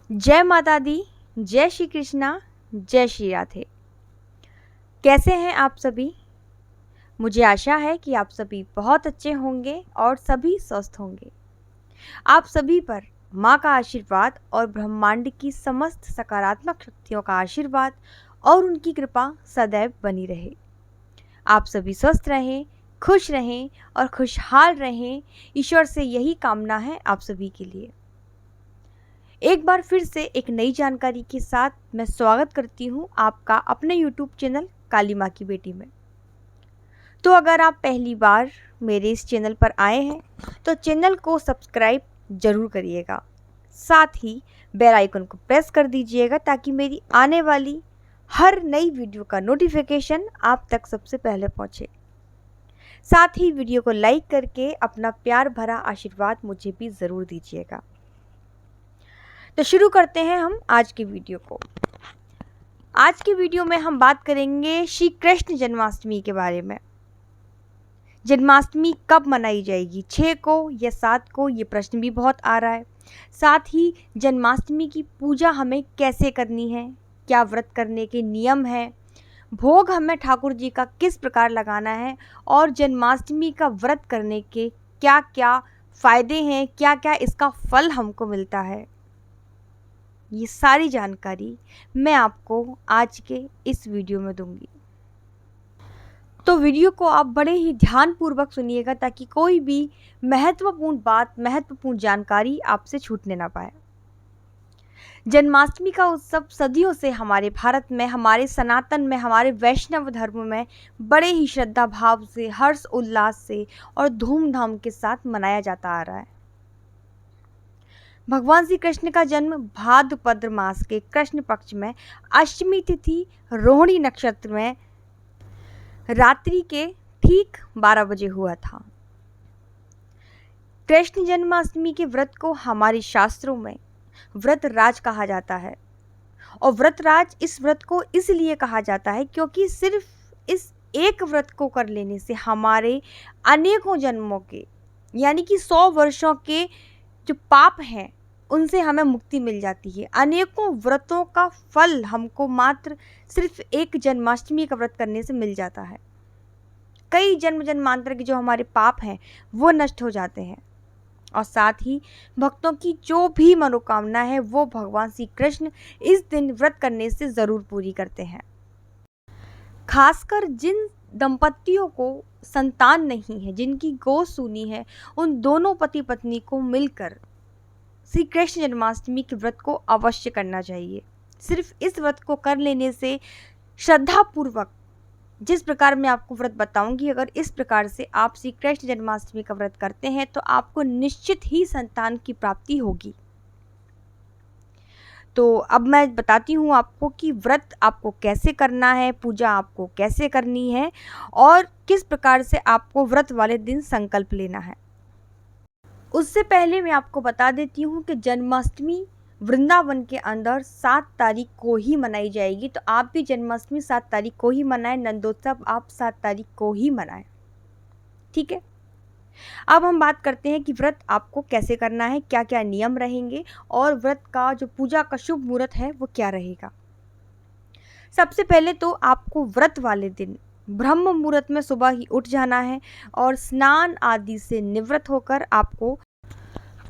जय माता दी, जय श्री कृष्णा, जय श्री राधे। कैसे हैं आप सभी? मुझे आशा है कि आप सभी बहुत अच्छे होंगे और सभी स्वस्थ होंगे। आप सभी पर माँ का आशीर्वाद और ब्रह्मांड की समस्त सकारात्मक शक्तियों का आशीर्वाद और उनकी कृपा सदैव बनी रहे। आप सभी स्वस्थ रहें, खुश रहें और खुशहाल रहें। ईश्वर से यही कामना है आप सभी के लिए। एक बार फिर से एक नई जानकारी के साथ मैं स्वागत करती हूँ आपका अपने YouTube चैनल काली माँ की बेटी में। तो अगर आप पहली बार मेरे इस चैनल पर आए हैं तो चैनल को सब्सक्राइब ज़रूर करिएगा। साथ ही बेल आइकन को प्रेस कर दीजिएगा ताकि मेरी आने वाली हर नई वीडियो का नोटिफिकेशन आप तक सबसे पहले पहुँचे। साथ ही वीडियो को लाइक करके अपना प्यार भरा आशीर्वाद मुझे भी ज़रूर दीजिएगा। तो शुरू करते हैं हम आज की वीडियो को। आज की वीडियो में हम बात करेंगे श्री कृष्ण जन्माष्टमी के बारे में। जन्माष्टमी कब मनाई जाएगी, 6 को या 7 को, ये प्रश्न भी बहुत आ रहा है। साथ ही जन्माष्टमी की पूजा हमें कैसे करनी है, क्या व्रत करने के नियम हैं, भोग हमें ठाकुर जी का किस प्रकार लगाना है और जन्माष्टमी का व्रत करने के क्या क्या फ़ायदे हैं, क्या क्या इसका फल हमको मिलता है, ये सारी जानकारी मैं आपको आज के इस वीडियो में दूंगी। तो वीडियो को आप बड़े ही ध्यानपूर्वक सुनिएगा ताकि कोई भी महत्वपूर्ण बात, महत्वपूर्ण जानकारी आपसे छूटने ना पाए। जन्माष्टमी का उत्सव सदियों से हमारे भारत में, हमारे सनातन में, हमारे वैष्णव धर्म में बड़े ही श्रद्धा भाव से, हर्ष उल्लास से और धूमधाम के साथ मनाया जाता आ रहा है। भगवान श्री कृष्ण का जन्म भाद्रपद मास के कृष्ण पक्ष में अष्टमी तिथि रोहिणी नक्षत्र में रात्रि के ठीक 12 बजे हुआ था। कृष्ण जन्माष्टमी के व्रत को हमारे शास्त्रों में व्रत राज कहा जाता है और व्रत राज इस व्रत को इसलिए कहा जाता है क्योंकि सिर्फ इस एक व्रत को कर लेने से हमारे अनेकों जन्मों के, यानी कि 100 वर्षों के जो पाप हैं उनसे हमें मुक्ति मिल जाती है। अनेकों व्रतों का फल हमको मात्र सिर्फ एक जन्माष्टमी का व्रत करने से मिल जाता है। कई जन्म जन्मांतर के जो हमारे पाप हैं वो नष्ट हो जाते हैं और साथ ही भक्तों की जो भी मनोकामना है वो भगवान श्री कृष्ण इस दिन व्रत करने से ज़रूर पूरी करते हैं। खासकर जिन दंपतियों को संतान नहीं है, जिनकी गोद सूनी है, उन दोनों पति पत्नी को मिलकर श्री कृष्ण जन्माष्टमी के व्रत को अवश्य करना चाहिए। सिर्फ इस व्रत को कर लेने से श्रद्धापूर्वक, जिस प्रकार मैं आपको व्रत बताऊंगी, अगर इस प्रकार से आप श्री कृष्ण जन्माष्टमी का व्रत करते हैं तो आपको निश्चित ही संतान की प्राप्ति होगी। तो अब मैं बताती हूँ आपको कि व्रत आपको कैसे करना है, पूजा आपको कैसे करनी है और किस प्रकार से आपको व्रत वाले दिन संकल्प लेना है। उससे पहले मैं आपको बता देती हूँ कि जन्माष्टमी वृंदावन के अंदर 7 तारीख को ही मनाई जाएगी। तो आप भी जन्माष्टमी 7 तारीख को ही मनाएं, नंदोत्सव आप 7 तारीख को ही मनाएं, ठीक है। अब हम बात करते हैं कि व्रत आपको कैसे करना है, क्या क्या नियम रहेंगे और व्रत का जो पूजा का शुभ मुहूर्त है वो क्या रहेगा। सबसे पहले तो आपको व्रत वाले दिन ब्रह्म मुहूर्त में सुबह ही उठ जाना है और स्नान आदि से निवृत्त होकर आपको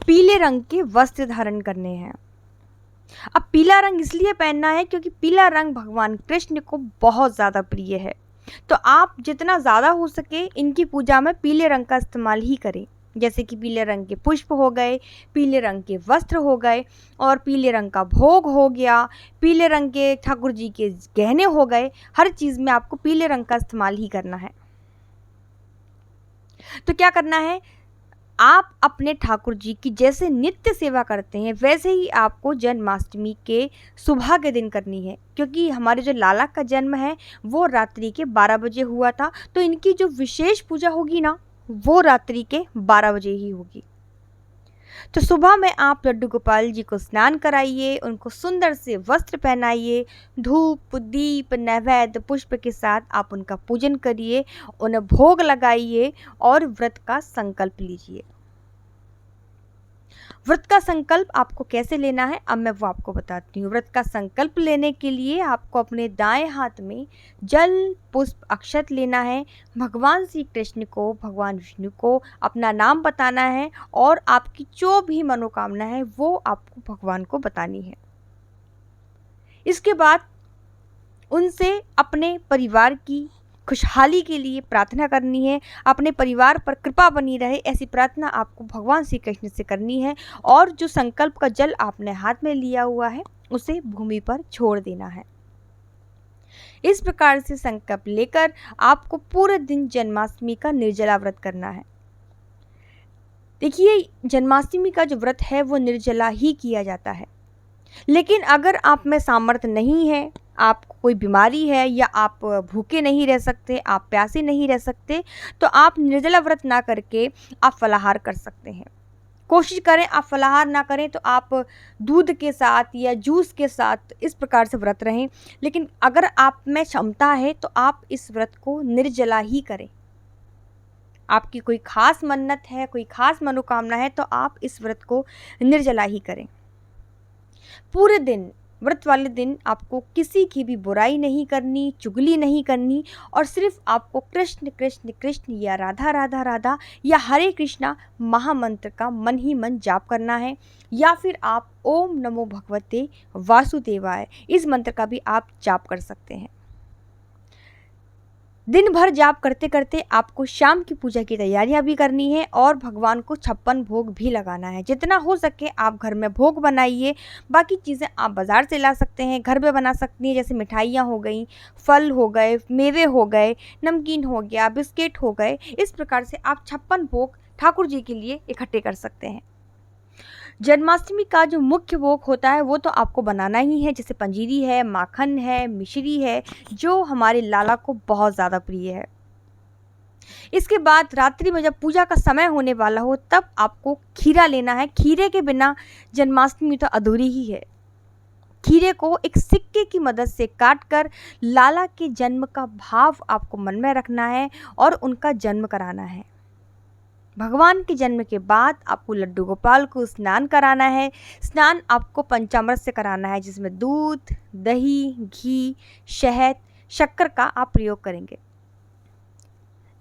पीले रंग के वस्त्र धारण करने हैं। अब पीला रंग इसलिए पहनना है क्योंकि पीला रंग भगवान कृष्ण को बहुत ज़्यादा प्रिय है। तो आप जितना ज़्यादा हो सके इनकी पूजा में पीले रंग का इस्तेमाल ही करें, जैसे कि पीले रंग के पुष्प हो गए, पीले रंग के वस्त्र हो गए और पीले रंग का भोग हो गया, पीले रंग के ठाकुर जी के गहने हो गए। हर चीज़ में आपको पीले रंग का इस्तेमाल ही करना है। तो क्या करना है, आप अपने ठाकुर जी की जैसे नित्य सेवा करते हैं वैसे ही आपको जन्माष्टमी के सुबह के दिन करनी है, क्योंकि हमारे जो लाला का जन्म है वो रात्रि के 12 बजे हुआ था। तो इनकी जो विशेष पूजा होगी ना वो रात्रि के 12 बजे ही होगी। तो सुबह में आप लड्डू गोपाल जी को स्नान कराइए, उनको सुंदर से वस्त्र पहनाइए, धूप दीप नैवेद्य पुष्प के साथ आप उनका पूजन करिए, उन्हें भोग लगाइए और व्रत का संकल्प लीजिए। व्रत का संकल्प आपको कैसे लेना है अब मैं वो आपको बताती हूँ। व्रत का संकल्प लेने के लिए आपको अपने दाएं हाथ में जल, पुष्प, अक्षत लेना है। भगवान श्री कृष्ण को, भगवान विष्णु को अपना नाम बताना है और आपकी जो भी मनोकामना है वो आपको भगवान को बतानी है। इसके बाद उनसे अपने परिवार की खुशहाली के लिए प्रार्थना करनी है। अपने परिवार पर कृपा बनी रहे ऐसी प्रार्थना आपको भगवान श्री कृष्ण से करनी है और जो संकल्प का जल आपने हाथ में लिया हुआ है उसे भूमि पर छोड़ देना है। इस प्रकार से संकल्प लेकर आपको पूरे दिन जन्माष्टमी का निर्जला व्रत करना है। देखिए, जन्माष्टमी का जो व्रत है वो निर्जला ही किया जाता है, लेकिन अगर आप में सामर्थ्य नहीं है, आपको कोई बीमारी है या आप भूखे नहीं रह सकते, आप प्यासे नहीं रह सकते, तो आप निर्जला व्रत ना करके आप फलाहार कर सकते हैं। कोशिश करें आप फलाहार ना करें तो आप दूध के साथ या जूस के साथ इस प्रकार से व्रत रहें। लेकिन अगर आप में क्षमता है तो आप इस व्रत को निर्जला ही करें। आपकी कोई खास मन्नत है, कोई खास मनोकामना है तो आप इस व्रत को निर्जला ही करें। पूरे दिन, व्रत वाले दिन आपको किसी की भी बुराई नहीं करनी, चुगली नहीं करनी और सिर्फ आपको कृष्ण कृष्ण कृष्ण या राधा राधा राधा या हरे कृष्णा महामंत्र का मन ही मन जाप करना है, या फिर आप ओम नमो भगवते वासुदेवाय इस मंत्र का भी आप जाप कर सकते हैं। दिन भर जाप करते करते आपको शाम की पूजा की तैयारियां भी करनी है और भगवान को 56 भोग भी लगाना है। जितना हो सके आप घर में भोग बनाइए, बाकी चीज़ें आप बाज़ार से ला सकते हैं, घर में बना सकती हैं। जैसे मिठाइयाँ हो गई, फल हो गए, मेवे हो गए, नमकीन हो गया, बिस्किट हो गए। इस प्रकार से आप 56 भोग ठाकुर जी के लिए इकट्ठे कर सकते हैं। जन्माष्टमी का जो मुख्य भोग होता है वो तो आपको बनाना ही है, जैसे पंजीरी है, माखन है, मिश्री है, जो हमारे लाला को बहुत ज़्यादा प्रिय है। इसके बाद रात्रि में जब पूजा का समय होने वाला हो तब आपको खीरा लेना है। खीरे के बिना जन्माष्टमी तो अधूरी ही है। खीरे को एक सिक्के की मदद से काटकर लाला के जन्म का भाव आपको मन में रखना है और उनका जन्म कराना है। भगवान के जन्म के बाद आपको लड्डू गोपाल को स्नान कराना है। स्नान आपको पंचामृत से कराना है, जिसमें दूध, दही, घी, शहद, शक्कर का आप प्रयोग करेंगे।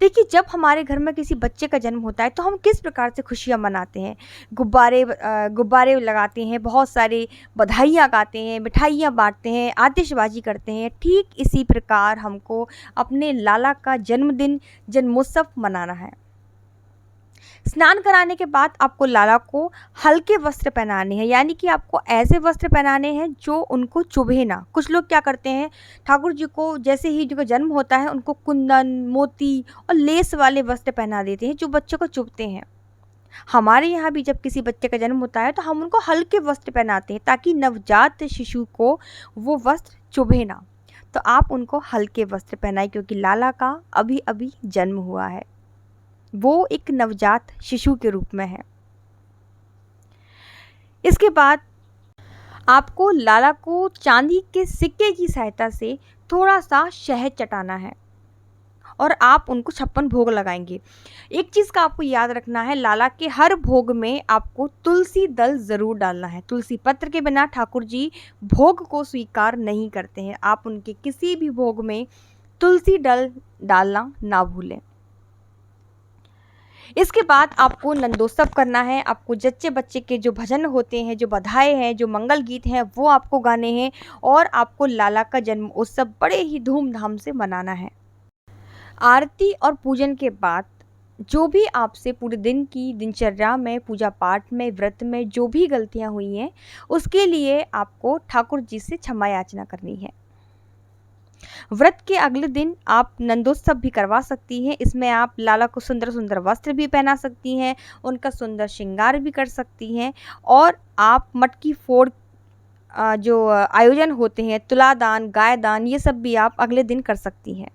देखिए, जब हमारे घर में किसी बच्चे का जन्म होता है तो हम किस प्रकार से खुशियां मनाते हैं। गुब्बारे लगाते हैं, बहुत सारे बधाइयाँ गाते हैं, मिठाइयाँ बांटते हैं, आतिशबाजी करते हैं। ठीक इसी प्रकार हमको अपने लाला का जन्मदिन, जन्मोत्सव मनाना है। स्नान कराने के बाद आपको लाला को हल्के वस्त्र पहनाने हैं, यानी कि आपको ऐसे वस्त्र पहनाने हैं जो उनको चुभे ना। कुछ लोग क्या करते हैं, ठाकुर जी को जैसे ही जिनका जन्म होता है उनको कुंदन, मोती और लेस वाले वस्त्र पहना देते हैं जो बच्चों को चुभते हैं। हमारे यहाँ भी जब किसी बच्चे का जन्म होता है तो हम उनको हल्के वस्त्र पहनाते हैं ताकि नवजात शिशु को वो वस्त्र चुभे ना। तो आप उनको हल्के वस्त्र पहनाएं, क्योंकि लाला का अभी अभी जन्म हुआ है, वो एक नवजात शिशु के रूप में है। इसके बाद आपको लाला को चांदी के सिक्के की सहायता से थोड़ा सा शहद चटाना है और आप उनको 56 भोग लगाएंगे। एक चीज़ का आपको याद रखना है, लाला के हर भोग में आपको तुलसी दल ज़रूर डालना है। तुलसी पत्र के बिना ठाकुर जी भोग को स्वीकार नहीं करते हैं। आप उनके किसी भी भोग में तुलसी दल डालना ना भूलें। इसके बाद आपको नंदोत्सव करना है। आपको जच्चे बच्चे के जो भजन होते हैं, जो बधाई हैं, जो मंगल गीत हैं, वो आपको गाने हैं और आपको लाला का जन्म उत्सव बड़े ही धूमधाम से मनाना है। आरती और पूजन के बाद जो भी आपसे पूरे दिन की दिनचर्या में, पूजा पाठ में, व्रत में जो भी गलतियां हुई हैं, उसके लिए आपको ठाकुर जी से क्षमा याचना करनी है। व्रत के अगले दिन आप नंदोत्सव भी करवा सकती हैं। इसमें आप लाला को सुंदर सुंदर वस्त्र भी पहना सकती हैं, उनका सुंदर श्रृंगार भी कर सकती हैं और आप मटकी फोड़ जो आयोजन होते हैं, तुलादान, गाय दान, ये सब भी आप अगले दिन कर सकती हैं।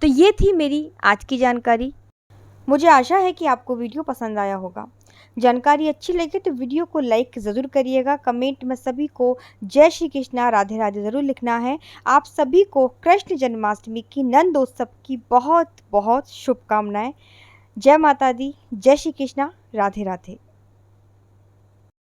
तो ये थी मेरी आज की जानकारी। मुझे आशा है कि आपको वीडियो पसंद आया होगा। जानकारी अच्छी लगी तो वीडियो को लाइक ज़रूर करिएगा। कमेंट में सभी को जय श्री कृष्णा, राधे राधे ज़रूर लिखना है। आप सभी को कृष्ण जन्माष्टमी की नंदोत्सव की बहुत बहुत शुभकामनाएं। जय माता दी, जय श्री कृष्णा, राधे राधे।